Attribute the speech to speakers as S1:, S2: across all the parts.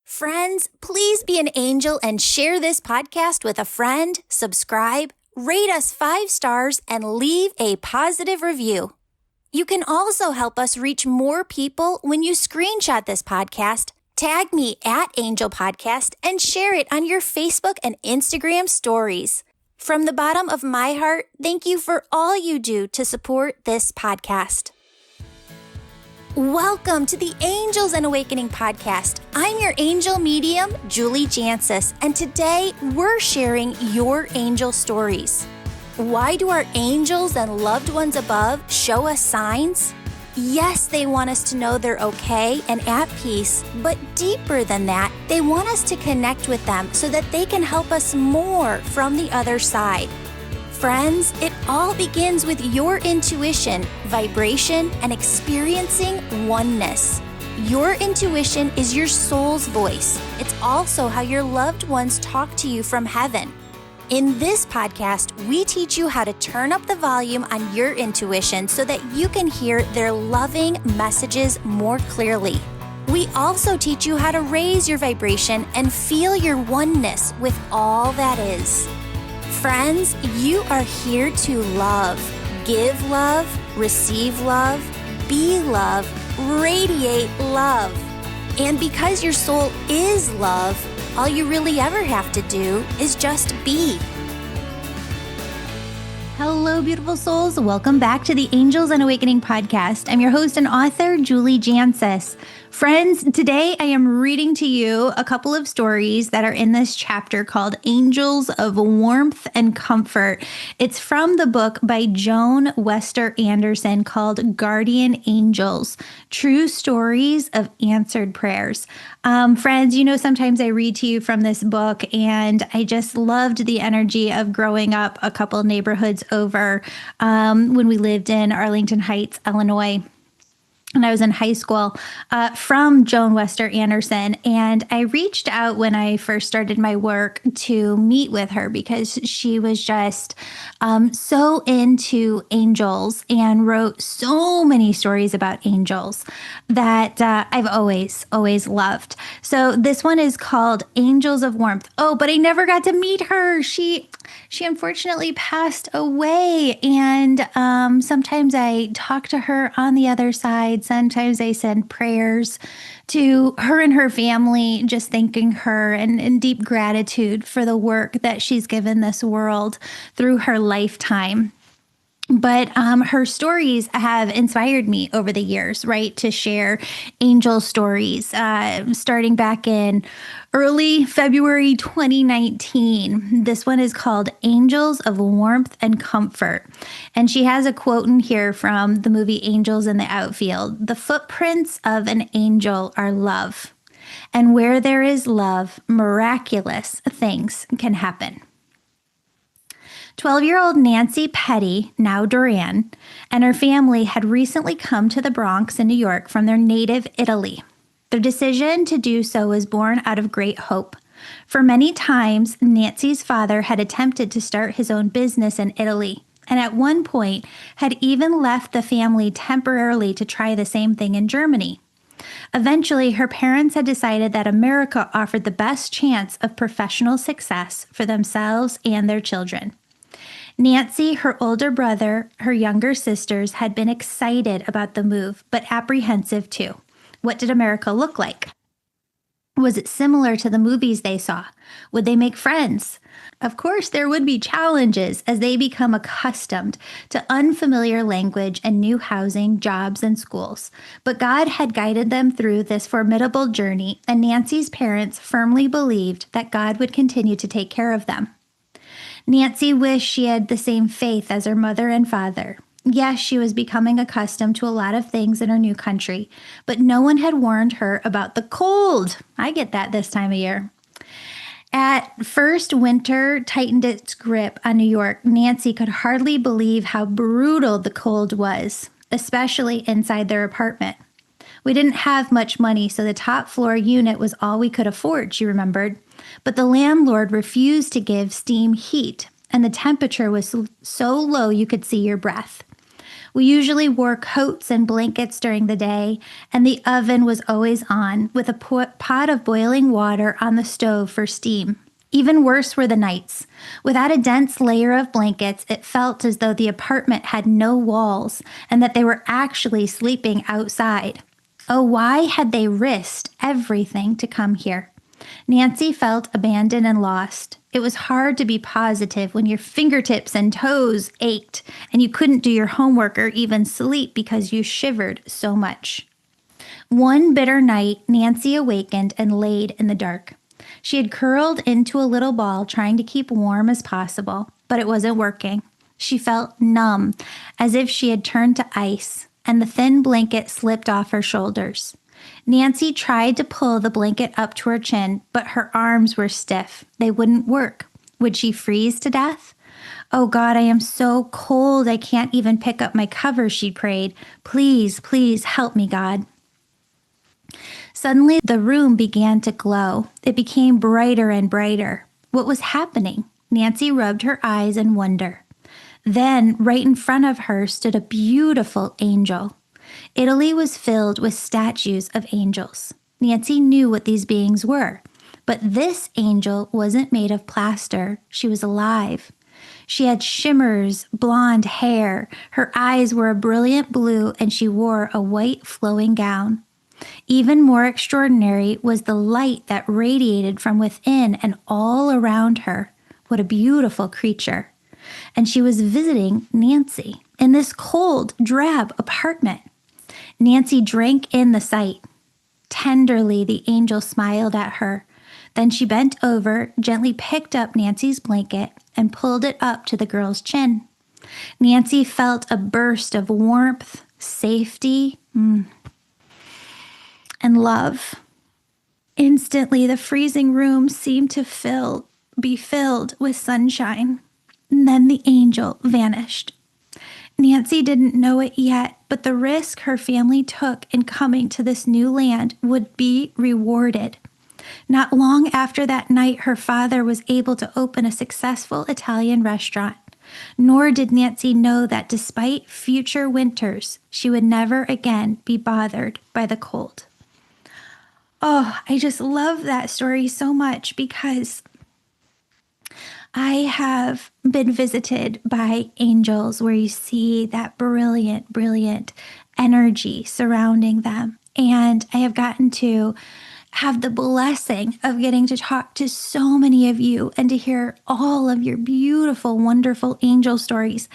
S1: Friends, please be an angel and share this podcast with a friend, subscribe, rate us 5 stars, and leave a positive review. You can also help us reach more people when you screenshot this podcast, tag me at Angel Podcast, and share it on your Facebook and Instagram stories. From the bottom of my heart, thank you for all you do to support this podcast. Welcome to the Angels and Awakening podcast. I'm your angel medium, Julie Jancius, and today we're sharing your angel stories. Why do our angels and loved ones above show us signs? Yes, they want us to know they're okay and at peace, but deeper than that, they want us to connect with them so that they can help us more from the other side. Friends, it all begins with your intuition, vibration, and experiencing oneness. Your intuition is your soul's voice. It's also how your loved ones talk to you from heaven. In this podcast, we teach you how to turn up the volume on your intuition so that you can hear their loving messages more clearly. We also teach you how to raise your vibration and feel your oneness with all that is. Friends, you are here to love, give love, receive love, be love, radiate love. And because your soul is love, all you really ever have to do is just be. Hello, beautiful souls. Welcome back to the Angels and Awakening podcast. I'm your host and author, Julie Jancius. Friends, today I am reading to you a couple of stories that are in this chapter called Angels of Warmth and Comfort. It's from the book by Joan Wester Anderson called Guardian Angels, True Stories of Answered Prayers. Friends, you know, sometimes I read to you from this book, and I just loved the energy of growing up a couple neighborhoods over when we lived in Arlington Heights, Illinois. And I was in high school, from Joan Wester Anderson. And I reached out when I first started my work to meet with her because she was just so into angels and wrote so many stories about angels that I've always loved. So this one is called Angels of Warmth. Oh, but I never got to meet her. She unfortunately passed away. And sometimes I talk to her on the other side. Sometimes I send prayers to her and her family, just thanking her and in deep gratitude for the work that she's given this world through her lifetime. But her stories have inspired me over the years, right, to share angel stories, starting back in early February 2019. This one is called Angels of Warmth and Comfort. And she has a quote in here from the movie Angels in the Outfield. The footprints of an angel are love. And where there is love, miraculous things can happen. 12-year-old Nancy Petty, now Duran, and her family had recently come to the Bronx in New York from their native Italy. Their decision to do so was born out of great hope. For many times, Nancy's father had attempted to start his own business in Italy, and at one point had even left the family temporarily to try the same thing in Germany. Eventually, her parents had decided that America offered the best chance of professional success for themselves and their children. Nancy, her older brother, her younger sisters had been excited about the move, but apprehensive too. What did America look like? Was it similar to the movies they saw? Would they make friends? Of course, there would be challenges as they become accustomed to unfamiliar language and new housing, jobs, and schools. But God had guided them through this formidable journey, and Nancy's parents firmly believed that God would continue to take care of them. Nancy wished she had the same faith as her mother and father. Yes, she was becoming accustomed to a lot of things in her new country, but no one had warned her about the cold. I get that this time of year. At first, winter tightened its grip on New York. Nancy could hardly believe how brutal the cold was, especially inside their apartment. We didn't have much money, so the top floor unit was all we could afford, she remembered. But the landlord refused to give steam heat, and the temperature was so low you could see your breath. We usually wore coats and blankets during the day, and the oven was always on with a pot of boiling water on the stove for steam. Even worse were the nights. Without a dense layer of blankets, it felt as though the apartment had no walls and that they were actually sleeping outside. Oh, why had they risked everything to come here? Nancy felt abandoned and lost. It was hard to be positive when your fingertips and toes ached and you couldn't do your homework or even sleep because you shivered so much. One bitter night, Nancy awakened and laid in the dark. She had curled into a little ball trying to keep warm as possible, but it wasn't working. She felt numb, as if she had turned to ice, and the thin blanket slipped off her shoulders. Nancy tried to pull the blanket up to her chin, but her arms were stiff. They wouldn't work. Would she freeze to death? Oh God, I am so cold I can't even pick up my covers, she prayed. Please, please help me, God. Suddenly, the room began to glow. It became brighter and brighter. What was happening? Nancy rubbed her eyes in wonder. Then, right in front of her stood a beautiful angel. Italy was filled with statues of angels. Nancy knew what these beings were, but this angel wasn't made of plaster. She was alive. She had shimmers, blonde hair. Her eyes were a brilliant blue, and she wore a white flowing gown. Even more extraordinary was the light that radiated from within and all around her. What a beautiful creature. And she was visiting Nancy in this cold, drab apartment. Nancy drank in the sight. Tenderly, the angel smiled at her. Then she bent over, gently picked up Nancy's blanket, and pulled it up to the girl's chin. Nancy felt a burst of warmth, safety, and love. Instantly, the freezing room seemed to be filled with sunshine. And then the angel vanished. Nancy didn't know it yet, but the risk her family took in coming to this new land would be rewarded. Not long after that night, her father was able to open a successful Italian restaurant. Nor did Nancy know that despite future winters, she would never again be bothered by the cold. Oh, I just love that story so much because I have been visited by angels where you see that brilliant, brilliant energy surrounding them. And I have gotten to have the blessing of getting to talk to so many of you and to hear all of your beautiful, wonderful angel stories.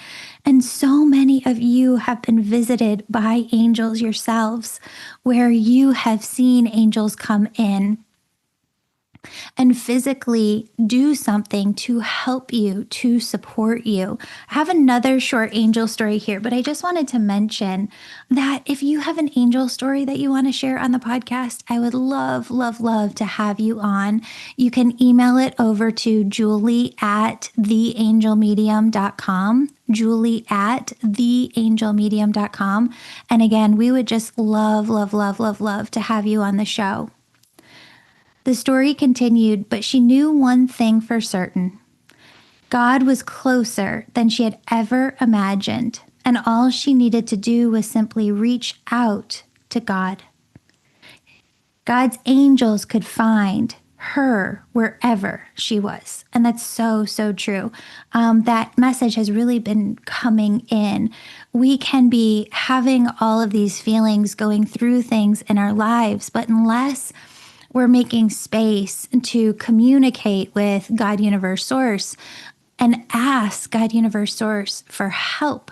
S1: And so many of you have been visited by angels yourselves, where you have seen angels come in and physically do something to help you, to support you. I have another short angel story here, but I just wanted to mention that if you have an angel story that you want to share on the podcast, I would love, love, love to have you on. You can email it over to julie@theangelmedium.com, julie@theangelmedium.com. And again, we would just love, love, love, love, love to have you on the show. The story continued, but she knew one thing for certain. God was closer than she had ever imagined, and all she needed to do was simply reach out to God. God's angels could find her wherever she was. And that's so, so true. That message has really been coming in. We can be having all of these feelings, going through things in our lives, but unless we're making space to communicate with God Universe Source and ask God Universe Source for help,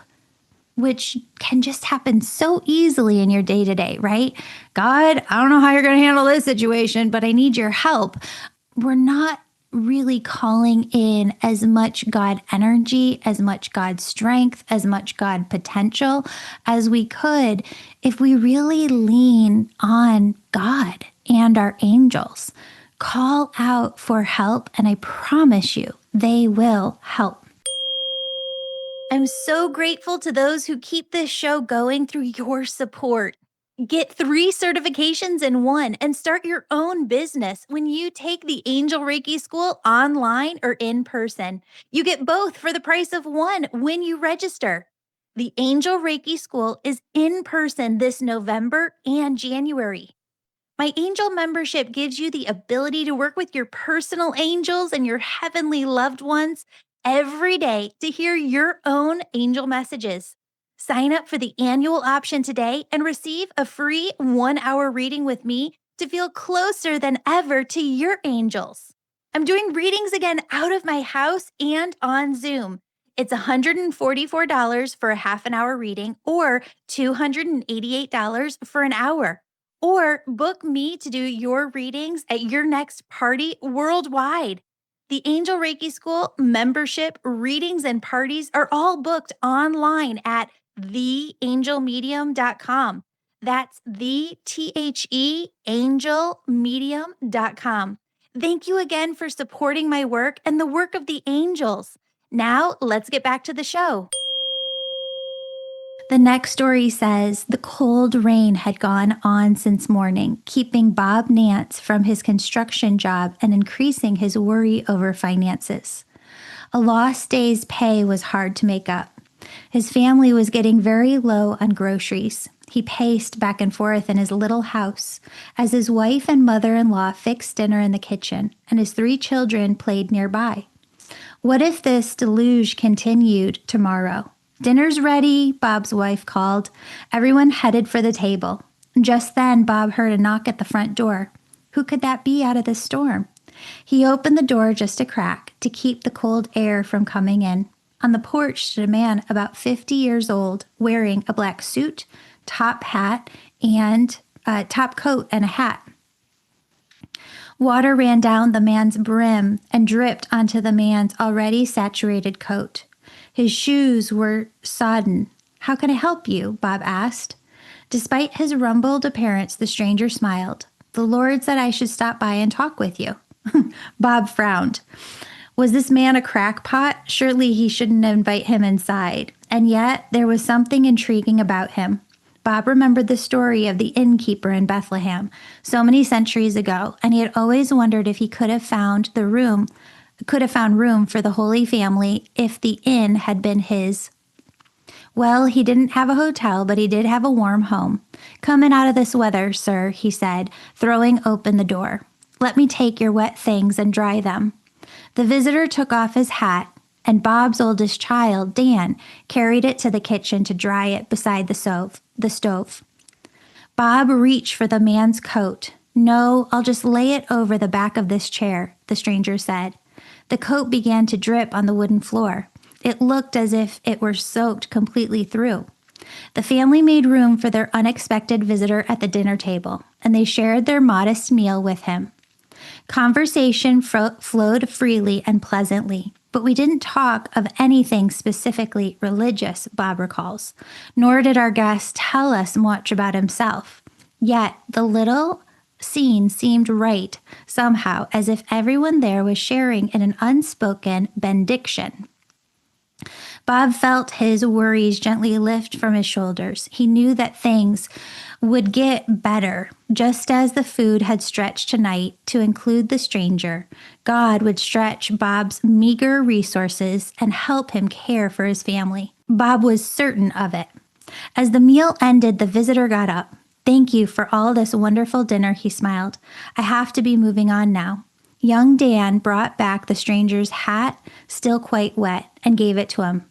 S1: which can just happen so easily in your day-to-day, right? God, I don't know how you're going to handle this situation, but I need your help. We're not really calling in as much God energy, as much God strength, as much God potential as we could if we really lean on God and our angels. Call out for help, and I promise you, they will help. I'm so grateful to those who keep this show going through your support. Get 3 certifications in one and start your own business when you take the Angel Reiki School online or in person. You get both for the price of one when you register. The Angel Reiki School is in person this November and January. My angel membership gives you the ability to work with your personal angels and your heavenly loved ones every day to hear your own angel messages. Sign up for the annual option today and receive a free 1-hour reading with me to feel closer than ever to your angels. I'm doing readings again out of my house and on Zoom. It's $144 for a half an hour reading or $288 for an hour. Or book me to do your readings at your next party worldwide. The Angel Reiki School membership, readings, and parties are all booked online at theangelmedium.com. That's angelmedium.com. Thank you again for supporting my work and the work of the angels. Now, let's get back to the show. The next story says the cold rain had gone on since morning, keeping Bob Nance from his construction job and increasing his worry over finances. A lost day's pay was hard to make up. His family was getting very low on groceries. He paced back and forth in his little house as his wife and mother-in-law fixed dinner in the kitchen and his 3 children played nearby. What if this deluge continued tomorrow? "Dinner's ready," Bob's wife called. Everyone headed for the table. Just then, Bob heard a knock at the front door. Who could that be out of the storm? He opened the door just a crack to keep the cold air from coming in. On the porch stood a man about 50 years old, wearing a black suit, top coat, and a hat. Water ran down the man's brim and dripped onto the man's already saturated coat. His shoes were sodden. "How can I help you?" Bob asked. Despite his rumpled appearance, the stranger smiled. "The Lord said I should stop by and talk with you." Bob frowned. Was this man a crackpot? Surely he shouldn't invite him inside. And yet, there was something intriguing about him. Bob remembered the story of the innkeeper in Bethlehem so many centuries ago, and he had always wondered if he could have found room for the Holy Family if the inn had been his. Well, he didn't have a hotel, but he did have a warm home. "Come in out of this weather, sir," he said, throwing open the door. "Let me take your wet things and dry them." The visitor took off his hat, and Bob's oldest child, Dan, carried it to the kitchen to dry it beside the stove. Bob reached for the man's coat. "No, I'll just lay it over the back of this chair," the stranger said. The coat began to drip on the wooden floor. It looked as if it were soaked completely through. The family made room for their unexpected visitor at the dinner table, and they shared their modest meal with him. Conversation flowed freely and pleasantly, but we didn't talk of anything specifically religious, Bob recalls, nor did our guest tell us much about himself. Yet the little scene seemed right somehow, as if everyone there was sharing in an unspoken benediction. Bob felt his worries gently lift from his shoulders. He knew that things would get better. Just as the food had stretched tonight to include the stranger, God would stretch Bob's meager resources and help him care for his family. Bob was certain of it. As the meal ended, the visitor got up. "Thank you for all this wonderful dinner," he smiled. "I have to be moving on now." Young Dan brought back the stranger's hat, still quite wet, and gave it to him.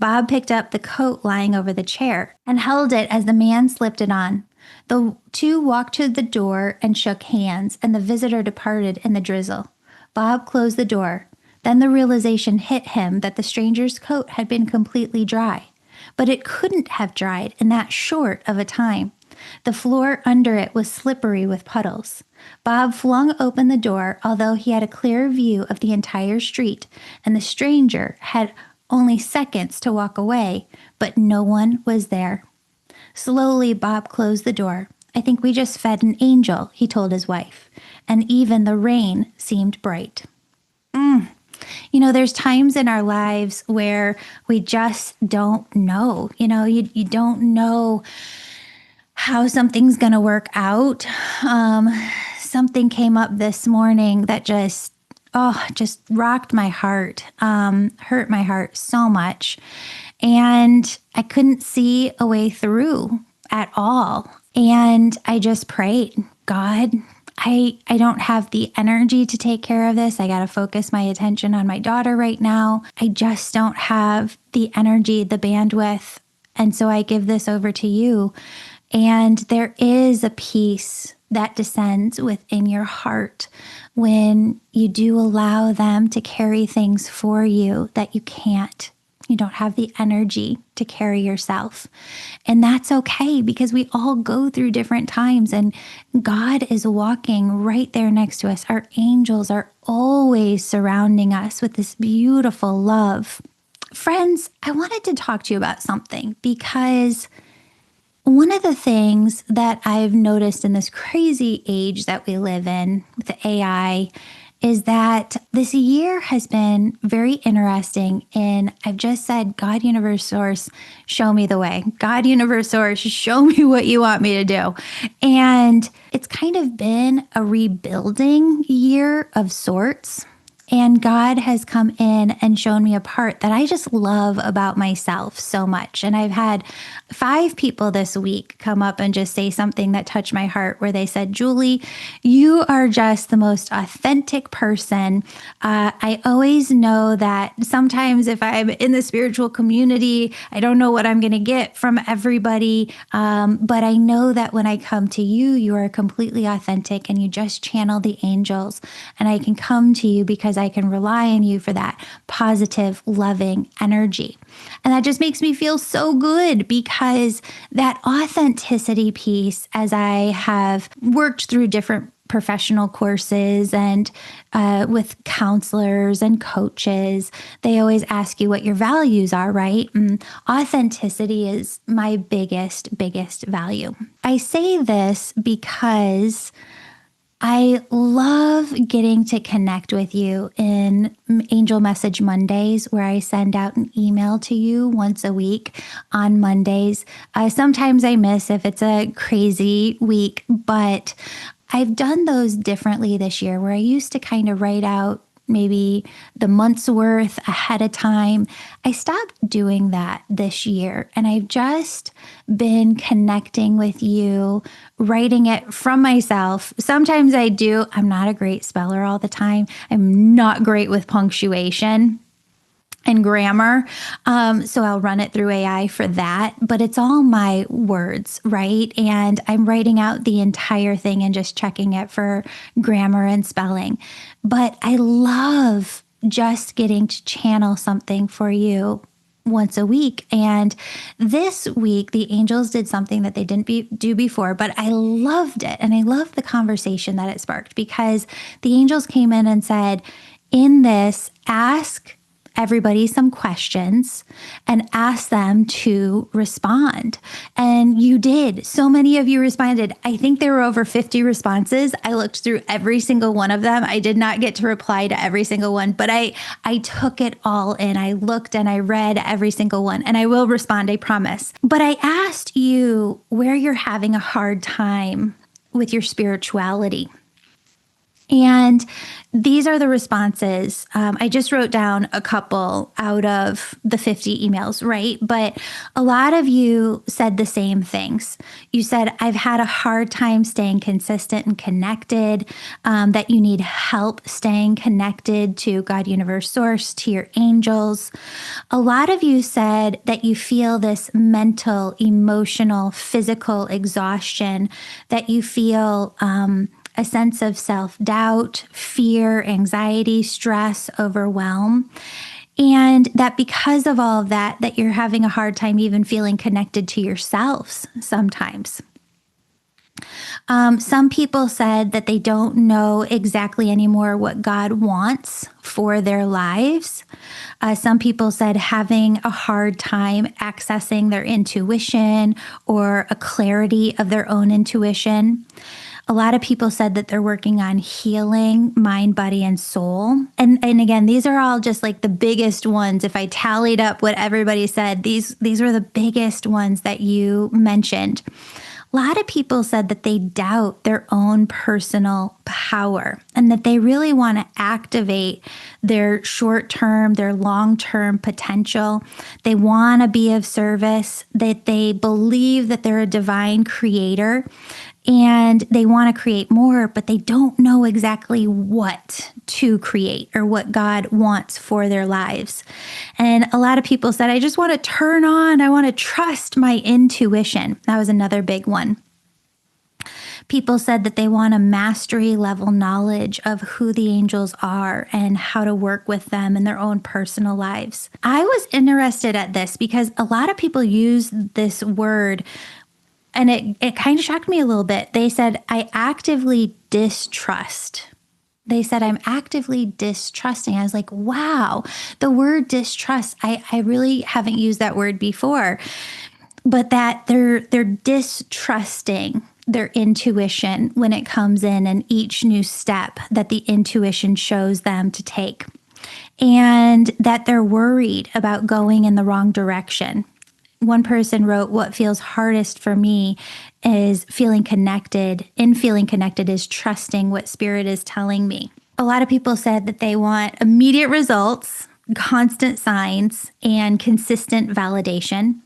S1: Bob picked up the coat lying over the chair and held it as the man slipped it on. The two walked to the door and shook hands, and the visitor departed in the drizzle. Bob closed the door. Then the realization hit him that the stranger's coat had been completely dry. But it couldn't have dried in that short of a time. The floor under it was slippery with puddles. Bob flung open the door, although he had a clear view of the entire street, and the stranger had only seconds to walk away, but no one was there. Slowly, Bob closed the door. "I think we just fed an angel," he told his wife, and even the rain seemed bright. There's times in our lives where we just don't know. You don't know how something's going to work out. Something came up this morning that just rocked my heart, hurt my heart so much. and I couldn't see a way through at all. And I just prayed, God, I don't have the energy to take care of this. I got to focus my attention on my daughter right now. I just don't have the energy, the bandwidth. And so I give this over to you. And there is a peace that descends within your heart when you do allow them to carry things for you that you can't. You don't have the energy to carry yourself. And that's okay, because we all go through different times, and God is walking right there next to us. Our angels are always surrounding us with this beautiful love. Friends, I wanted to talk to you about something, because one of the things that I've noticed in this crazy age that we live in with the AI is that this year has been very interesting. And I've just said, God, universe, source, show me the way. God, universe, source, show me what you want me to do. And it's kind of been a rebuilding year of sorts. And God has come in and shown me a part that I just love about myself so much. And I've had 5 people this week come up and just say something that touched my heart, where they said, Julie, you are just the most authentic person. I always know that sometimes if I'm in the spiritual community, I don't know what I'm going to get from everybody. But I know that when I come to you, you are completely authentic and you just channel the angels. And I can come to you because I can rely on you for that positive, loving energy. And that just makes me feel so good, because that authenticity piece, as I have worked through different professional courses and with counselors and coaches, they always ask you what your values are, right? And authenticity is my biggest value. I say this because I love getting to connect with you in Angel Message Mondays, where I send out an email to you once a week on Mondays. Sometimes I miss if it's a crazy week, but I've done those differently this year, where I used to kind of write out maybe the month's worth ahead of time. I stopped doing that this year, and I've just been connecting with you, writing it from myself. Sometimes I do. I'm not a great speller all the time. I'm not great with punctuation and grammar. So I'll run it through AI for that, but it's all my words, right? And I'm writing out the entire thing and just checking it for grammar and spelling. But I love just getting to channel something for you once a week. And this week, the angels did something that they didn't do before, but I loved it. And I loved the conversation that it sparked, because the angels came in and said, in this, ask everybody some questions and ask them to respond. And you did. So many of you responded. I think there were over 50 responses. I looked through every single one of them. I did not get to reply to every single one, but I took it all in. I looked and I read every single one, and I will respond, I promise. But I asked you where you're having a hard time with your spirituality. And these are the responses. I just wrote down a couple out of the 50 emails, right? But a lot of you said the same things. You said, I've had a hard time staying consistent and connected, that you need help staying connected to God, universe, source, to your angels. A lot of you said that you feel this mental, emotional, physical exhaustion, that you feel a sense of self-doubt, fear, anxiety, stress, overwhelm. And that because of all of that, that you're having a hard time even feeling connected to yourselves sometimes. Some people said that they don't know exactly anymore what God wants for their lives. Some people said having a hard time accessing their intuition or a clarity of their own intuition. A lot of people said that they're working on healing mind, body, and soul. And again, these are all just like the biggest ones. If I tallied up what everybody said, these were the biggest ones that you mentioned. A lot of people said that they doubt their own personal power and that they really want to activate their short-term, their long-term potential. They want to be of service, that they believe that they're a divine creator and they want to create more, but they don't know exactly what to create or what God wants for their lives. And a lot of people said, I just want to turn on, I want to trust my intuition. That was another big one. People said that they want a mastery level knowledge of who the angels are and how to work with them in their own personal lives. I was interested at this because a lot of people use this word and it kind of shocked me a little bit. They said, I actively distrust. They said, I'm actively distrusting. I was like, wow, the word distrust, I really haven't used that word before, but that they're distrusting their intuition when it comes in and each new step that the intuition shows them to take, and that they're worried about going in the wrong direction. One person wrote, what feels hardest for me is feeling connected. In feeling connected is trusting what spirit is telling me. A lot of people said that they want immediate results, constant signs, and consistent validation.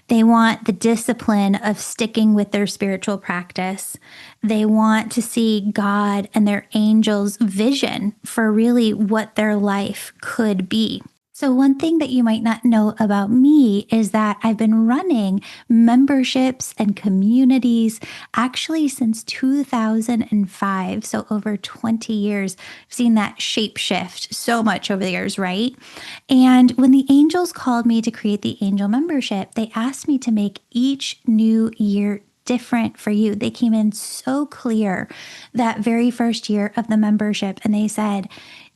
S1: They want the discipline of sticking with their spiritual practice. They want to see God and their angels' vision for really what their life could be. So one thing that you might not know about me is that I've been running memberships and communities actually since 2005. So over 20 years, I've seen that shape shift so much over the years, right? And when the angels called me to create the angel membership, they asked me to make each new year different for you. They came in so clear that very first year of the membership, and they said,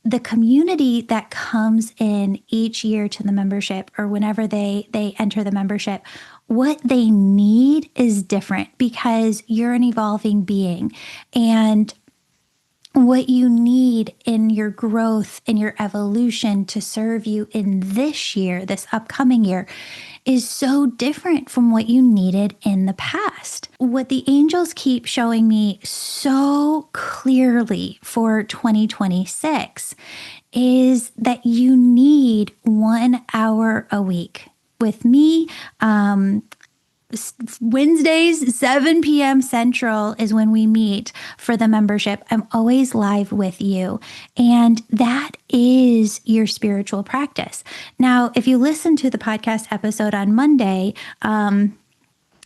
S1: the community that comes in each year to the membership or whenever they enter the membership, what they need is different because you're an evolving being. And what you need in your growth, in your evolution to serve you in this year, this upcoming year, is so different from what you needed in the past. What the angels keep showing me so clearly for 2026 is that you need 1 hour a week with me. Wednesdays, 7 p.m. Central is when we meet for the membership. I'm always live with you. And that is your spiritual practice. Now, if you listen to the podcast episode on Monday,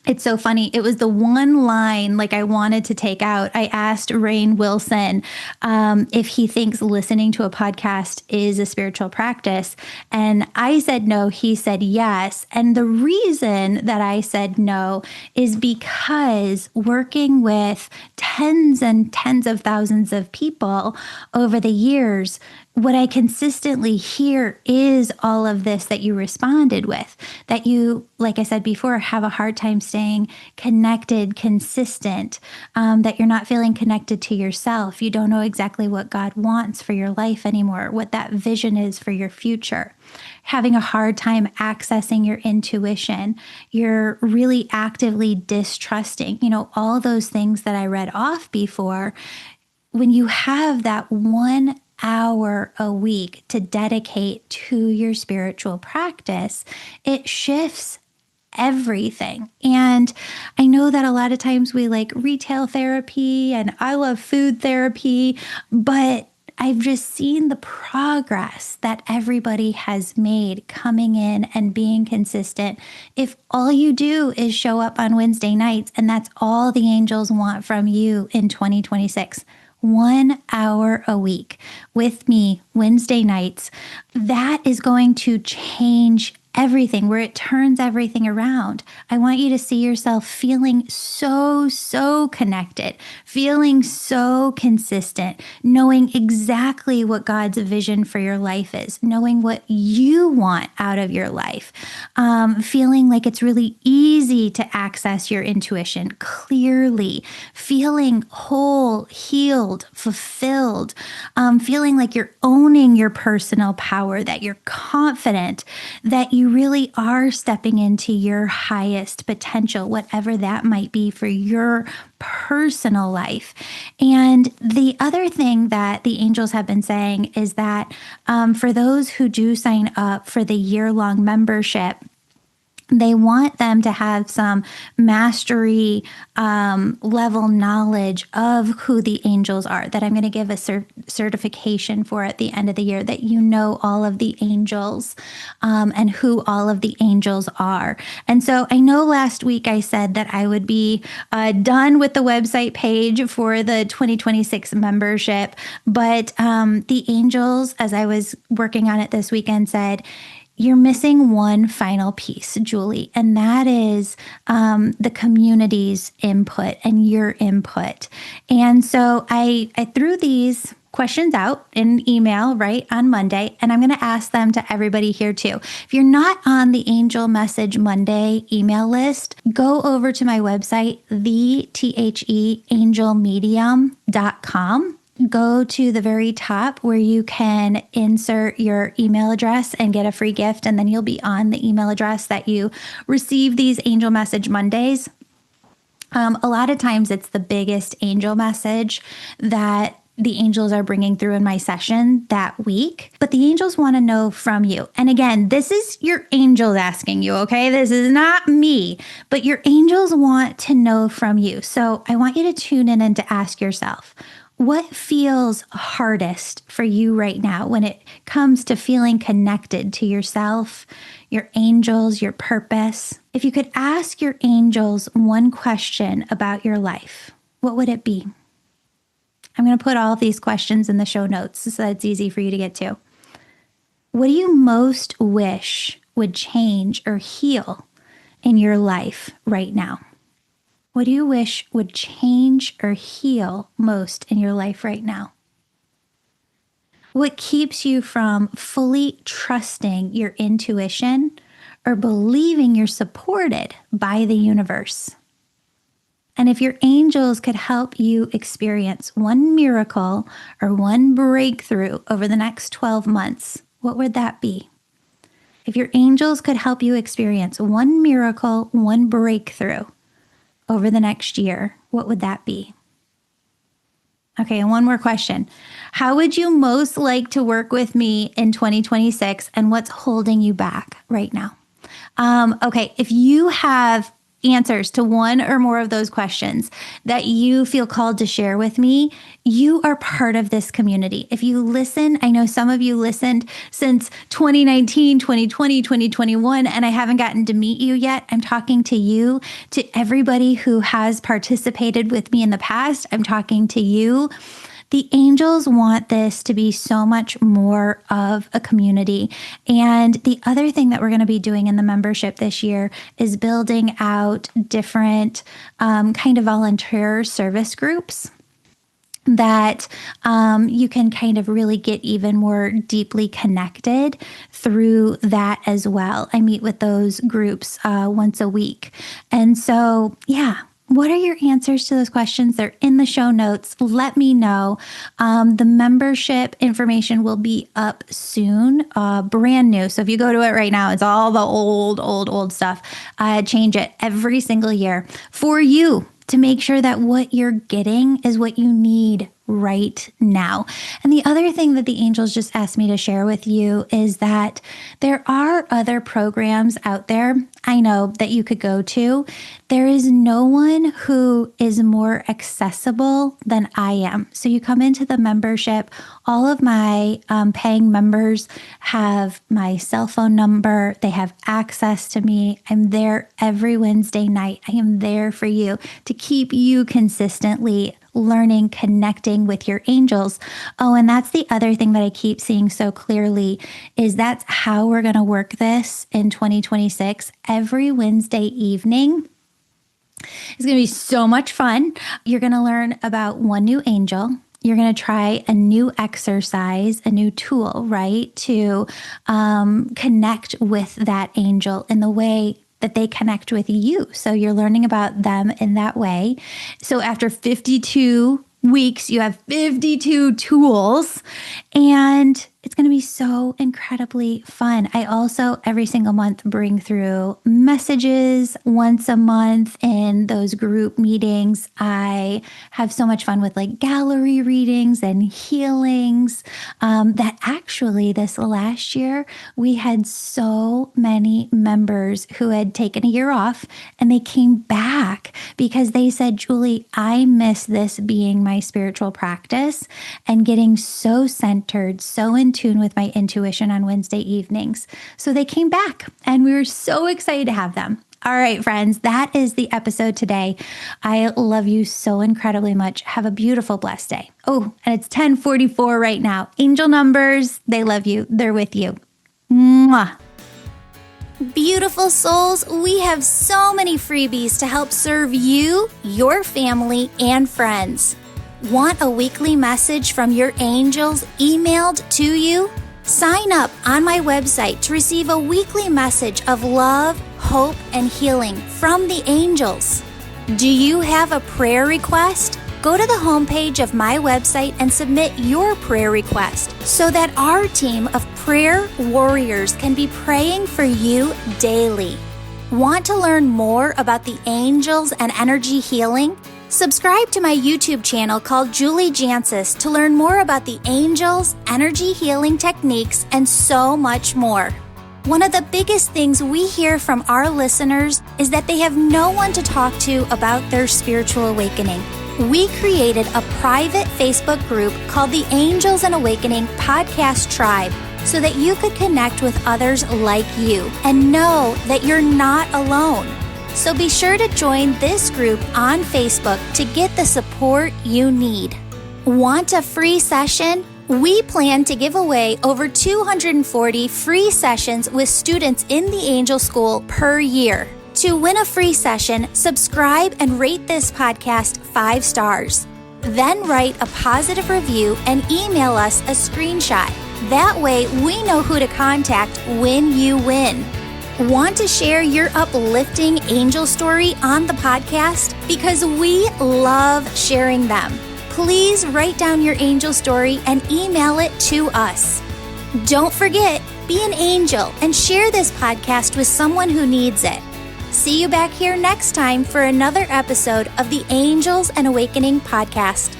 S1: it's so funny. It was the one line like I wanted to take out. I asked Rainn Wilson if he thinks listening to a podcast is a spiritual practice. And I said no. He said yes. And the reason that I said no is because working with tens and tens of thousands of people over the years, what I consistently hear is all of this that you responded with, that you, like I said before, have a hard time staying connected, consistent, that you're not feeling connected to yourself. You don't know exactly what God wants for your life anymore, what that vision is for your future. Having a hard time accessing your intuition. You're really actively distrusting, all those things that I read off before. When you have that 1 hour a week to dedicate to your spiritual practice, it shifts everything. And I know that a lot of times we like retail therapy and I love food therapy, but I've just seen the progress that everybody has made coming in and being consistent. If all you do is show up on Wednesday nights, and that's all the angels want from you in 2026, 1 hour a week with me Wednesday nights, that is going to change everything, where it turns everything around. I want you to see yourself feeling so connected, feeling so consistent, knowing exactly what God's vision for your life is, knowing what you want out of your life, feeling like it's really easy to access your intuition clearly, feeling whole, healed, fulfilled, feeling like you're owning your personal power, that you're confident, that you you really are stepping into your highest potential, whatever that might be for your personal life. And the other thing that the angels have been saying is that for those who do sign up for the year-long membership, they want them to have some mastery level knowledge of who the angels are, that I'm going to give a certification for at the end of the year, that you know all of the angels and who all of the angels are. And so I know last week I said that I would be done with the website page for the 2026 membership, but the angels, as I was working on it this weekend, said, you're missing one final piece, Julie, and that is the community's input and your input. And so I threw these questions out in email right on Monday, and I'm going to ask them to everybody here too. If you're not on the Angel Message Monday email list, go over to my website, theangelmedium.com. Go to the very top where you can insert your email address and get a free gift, and then you'll be on the email address that you receive these Angel Message Mondays. A lot of times it's the biggest angel message that the angels are bringing through in my session that week, but the angels want to know from you. And again, this is your angels asking you, okay? This is not me, but your angels want to know from you. So I want you to tune in and to ask yourself, what feels hardest for you right now when it comes to feeling connected to yourself, your angels, your purpose? If you could ask your angels one question about your life, what would it be? I'm going to put all of these questions in the show notes so that it's easy for you to get to. What do you most wish would change or heal in your life right now? What do you wish would change or heal most in your life right now? What keeps you from fully trusting your intuition or believing you're supported by the universe? And if your angels could help you experience one miracle or one breakthrough over the next 12 months, what would that be? If your angels could help you experience one miracle, one breakthrough over the next year, what would that be? Okay, and one more question. How would you most like to work with me in 2026, and what's holding you back right now? Okay, if you have answers to one or more of those questions that you feel called to share with me, you are part of this community. If you listen, I know some of you listened since 2019, 2020, 2021, and I haven't gotten to meet you yet. I'm talking to you, to everybody who has participated with me in the past. I'm talking to you. The angels want this to be so much more of a community. And the other thing that we're going to be doing in the membership this year is building out different kind of volunteer service groups that you can kind of really get even more deeply connected through that as well. I meet with those groups once a week. And so, yeah. What are your answers to those questions? They're in the show notes. Let me know. The membership information will be up soon, brand new. So if you go to it right now, it's all the old stuff. Change it every single year for you to make sure that what you're getting is what you need right now. And the other thing that the angels just asked me to share with you is that there are other programs out there, I know, that you could go to. There is no one who is more accessible than I am. So you come into the membership, all of my paying members have my cell phone number. They have access to me. I'm there every Wednesday night. I am there for you to keep you consistently learning, connecting with your angels. Oh, and that's the other thing that I keep seeing so clearly is that's how we're going to work this in 2026. Every Wednesday evening, it's going to be so much fun. You're going to learn about one new angel. You're going to try a new exercise, a new tool, right, to connect with that angel in the way that they connect with you. So you're learning about them in that way. So after 52 weeks, you have 52 tools, and It's going to be so incredibly fun. I also, every single month, bring through messages once a month in those group meetings. I have so much fun with like gallery readings and healings that actually this last year, we had so many members who had taken a year off and they came back because they said, Julie, I miss this being my spiritual practice and getting so centered, so in tune with my intuition on Wednesday evenings. So they came back and we were so excited to have them. All right, friends, that is the episode today. I love you so incredibly much. Have a beautiful, blessed day. Oh, and it's 10:44 right now. Angel numbers, they love you. They're with you. Mwah. Beautiful souls, we have so many freebies to help serve you, your family, and friends. Want a weekly message from your angels emailed to you? Sign up on my website to receive a weekly message of love, hope, and healing from the angels. Do you have a prayer request? Go to the homepage of my website and submit your prayer request so that our team of prayer warriors can be praying for you daily. Want to learn more about the angels and energy healing? Subscribe to my YouTube channel called Julie Jancius to learn more about the angels, energy healing techniques, and so much more. One of the biggest things we hear from our listeners is that they have no one to talk to about their spiritual awakening. We created a private Facebook group called the Angels and Awakening Podcast Tribe so that you could connect with others like you and know that you're not alone. So be sure to join this group on Facebook to get the support you need. Want a free session? We plan to give away over 240 free sessions with students in the Angel School per year. To win a free session, subscribe and rate this podcast 5 stars. Then write a positive review and email us a screenshot. That way we know who to contact when you win. Want to share your uplifting angel story on the podcast? Because we love sharing them. Please write down your angel story and email it to us. Don't forget, be an angel and share this podcast with someone who needs it. See you back here next time for another episode of the Angels and Awakening podcast.